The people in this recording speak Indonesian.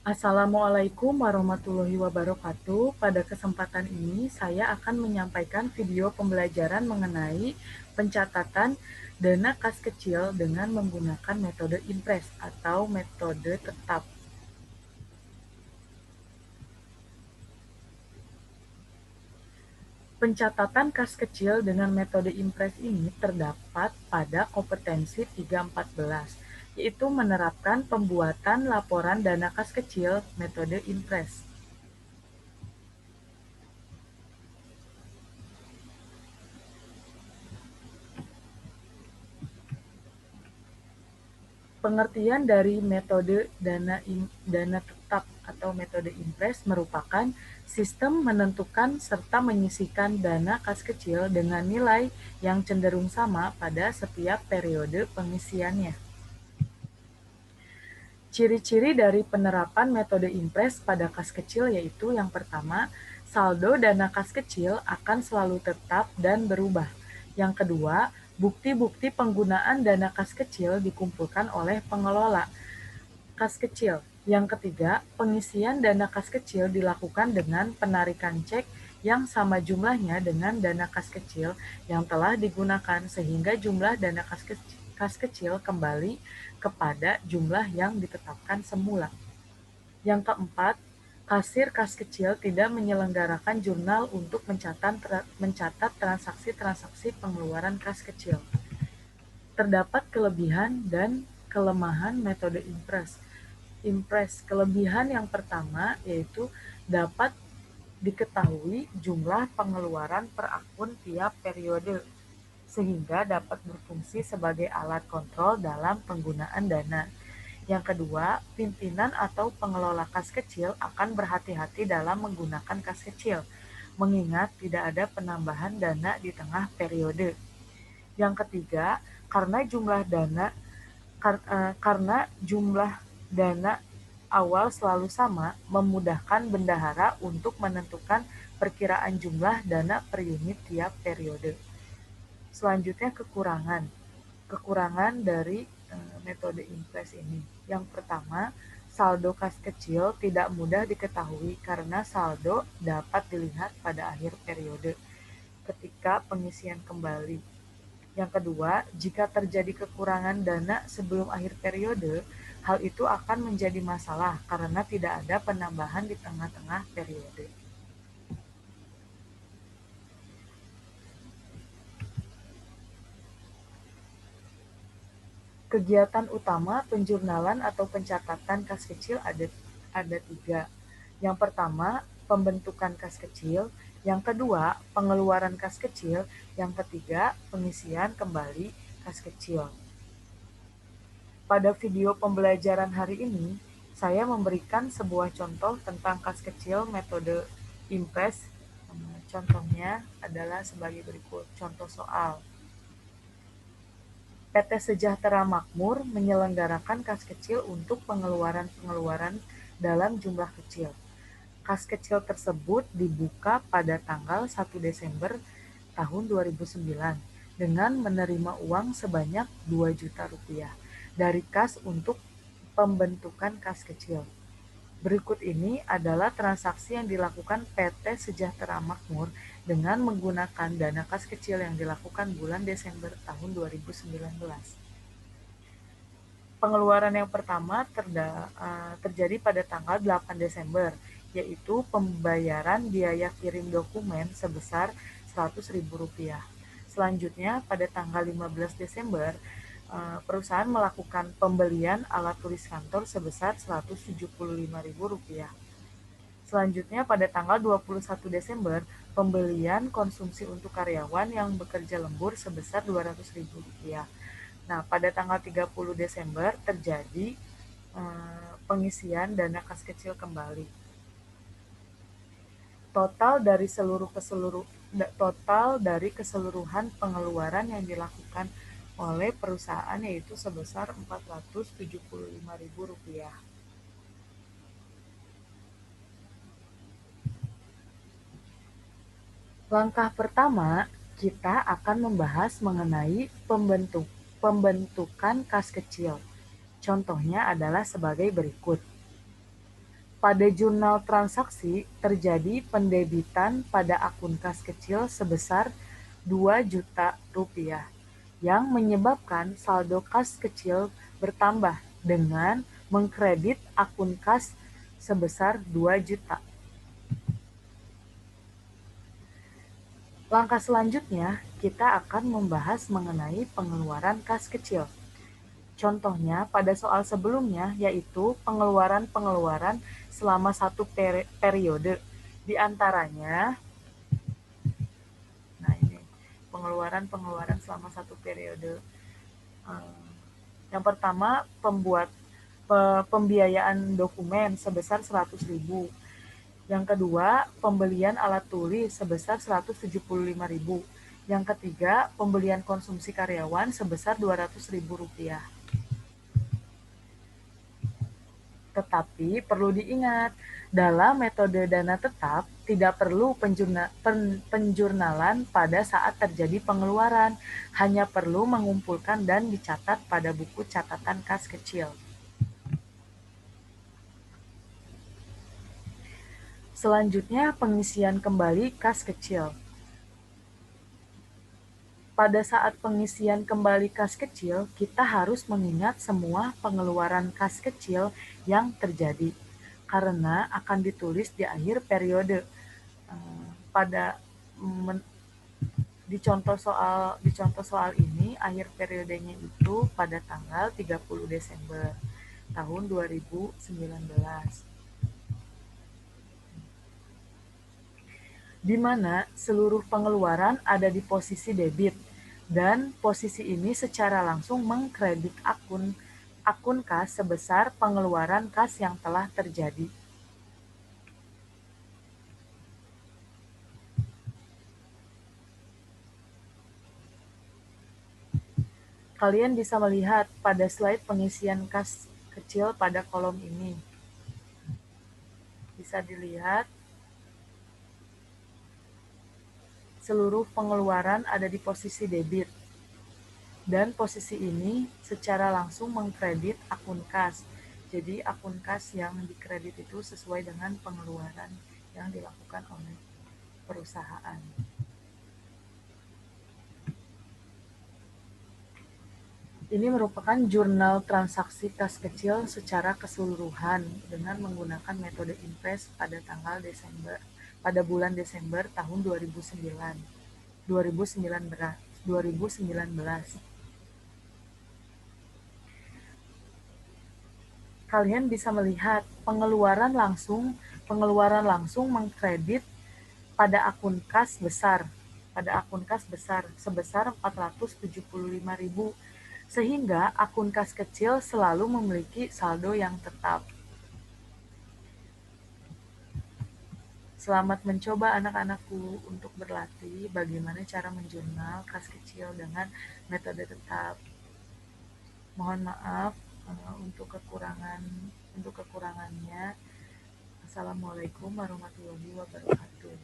Assalamualaikum warahmatullahi wabarakatuh. Pada kesempatan ini, saya akan menyampaikan video pembelajaran mengenai pencatatan dana kas kecil dengan menggunakan metode impres atau metode tetap. Pencatatan kas kecil dengan metode impres ini terdapat pada kompetensi 314, yaitu menerapkan pembuatan laporan dana kas kecil metode impres. Pengertian dari metode dana tetap atau metode impres merupakan sistem menentukan serta menyisihkan dana kas kecil dengan nilai yang cenderung sama pada setiap periode pengisiannya. Ciri-ciri dari penerapan metode impres pada kas kecil yaitu yang pertama, saldo dana kas kecil akan selalu tetap dan berubah. Yang kedua, bukti-bukti penggunaan dana kas kecil dikumpulkan oleh pengelola kas kecil. Yang ketiga, pengisian dana kas kecil dilakukan dengan penarikan cek yang sama jumlahnya dengan dana kas kecil yang telah digunakan sehingga jumlah dana kas kecil kembali kepada jumlah yang ditetapkan semula. Yang keempat, kasir kas kecil tidak menyelenggarakan jurnal untuk mencatat transaksi-transaksi pengeluaran kas kecil. Terdapat kelebihan dan kelemahan metode impres. Kelebihan yang pertama yaitu dapat diketahui jumlah pengeluaran per akun tiap periode, sehingga dapat berfungsi sebagai alat kontrol dalam penggunaan dana. Yang kedua, pimpinan atau pengelola kas kecil akan berhati-hati dalam menggunakan kas kecil, mengingat tidak ada penambahan dana di tengah periode. Yang ketiga, karena jumlah dana awal selalu sama, memudahkan bendahara untuk menentukan perkiraan jumlah dana per unit tiap periode. Selanjutnya kekurangan dari metode impres ini. Yang pertama, saldo kas kecil tidak mudah diketahui karena saldo dapat dilihat pada akhir periode ketika pengisian kembali. Yang kedua, jika terjadi kekurangan dana sebelum akhir periode, hal itu akan menjadi masalah karena tidak ada penambahan di tengah-tengah periode. Kegiatan utama penjurnalan atau pencatatan kas kecil ada tiga. Yang pertama, pembentukan kas kecil. Yang kedua, pengeluaran kas kecil. Yang ketiga, pengisian kembali kas kecil. Pada video pembelajaran hari ini, saya memberikan sebuah contoh tentang kas kecil metode impres. Contohnya adalah sebagai berikut. Contoh soal. PT Sejahtera Makmur menyelenggarakan kas kecil untuk pengeluaran-pengeluaran dalam jumlah kecil. Kas kecil tersebut dibuka pada tanggal 1 Desember tahun 2009 dengan menerima uang sebanyak 2 juta rupiah dari kas untuk pembentukan kas kecil. Berikut ini adalah transaksi yang dilakukan PT Sejahtera Makmur dengan menggunakan dana kas kecil yang dilakukan bulan Desember tahun 2019. Pengeluaran yang pertama terjadi pada tanggal 8 Desember, yaitu pembayaran biaya kirim dokumen sebesar Rp100.000. Selanjutnya, pada tanggal 15 Desember, perusahaan melakukan pembelian alat tulis kantor sebesar Rp175.000. Selanjutnya, pada tanggal 21 Desember, pembelian konsumsi untuk karyawan yang bekerja lembur sebesar Rp200.000. Nah, pada tanggal 30 Desember terjadi pengisian dana kas kecil kembali. Total dari keseluruhan pengeluaran yang dilakukan oleh perusahaan yaitu sebesar Rp475.000. Langkah pertama, kita akan membahas mengenai pembentukan kas kecil. Contohnya adalah sebagai berikut. Pada jurnal transaksi, terjadi pendebitan pada akun kas kecil sebesar 2 juta rupiah, yang menyebabkan saldo kas kecil bertambah dengan mengkredit akun kas sebesar 2 juta. Langkah selanjutnya, kita akan membahas mengenai pengeluaran kas kecil. Contohnya pada soal sebelumnya, yaitu pengeluaran-pengeluaran selama satu periode. Di antaranya, nah ini, pengeluaran-pengeluaran selama satu periode. Yang pertama, pembiayaan dokumen sebesar 100.000. Yang kedua, pembelian alat tulis sebesar 175.000. Yang ketiga, pembelian konsumsi karyawan sebesar 200.000 rupiah. Tetapi perlu diingat, dalam metode dana tetap tidak perlu penjurnalan pada saat terjadi pengeluaran, hanya perlu mengumpulkan dan dicatat pada buku catatan kas kecil. Selanjutnya, pengisian kembali kas kecil. Pada saat pengisian kembali kas kecil, kita harus mengingat semua pengeluaran kas kecil yang terjadi, karena akan ditulis di akhir periode. Pada di contoh soal ini, akhir periodenya itu pada tanggal 30 Desember tahun 2019. Di mana seluruh pengeluaran ada di posisi debit, dan posisi ini secara langsung mengkredit akun kas sebesar pengeluaran kas yang telah terjadi. Kalian bisa melihat pada slide pengisian kas kecil pada kolom ini. Bisa dilihat seluruh pengeluaran ada di posisi debit, dan posisi ini secara langsung mengkredit akun kas. Jadi akun kas yang dikredit itu sesuai dengan pengeluaran yang dilakukan oleh perusahaan. Ini merupakan jurnal transaksi kas kecil secara keseluruhan dengan menggunakan metode Impress pada bulan Desember tahun 2019. Kalian bisa melihat pengeluaran langsung mengkredit pada akun kas besar sebesar 475.000, sehingga akun kas kecil selalu memiliki saldo yang tetap. Selamat mencoba anak-anakku untuk berlatih bagaimana cara menjurnal kas kecil dengan metode tetap. Mohon maaf untuk kekurangannya. Assalamualaikum warahmatullahi wabarakatuh.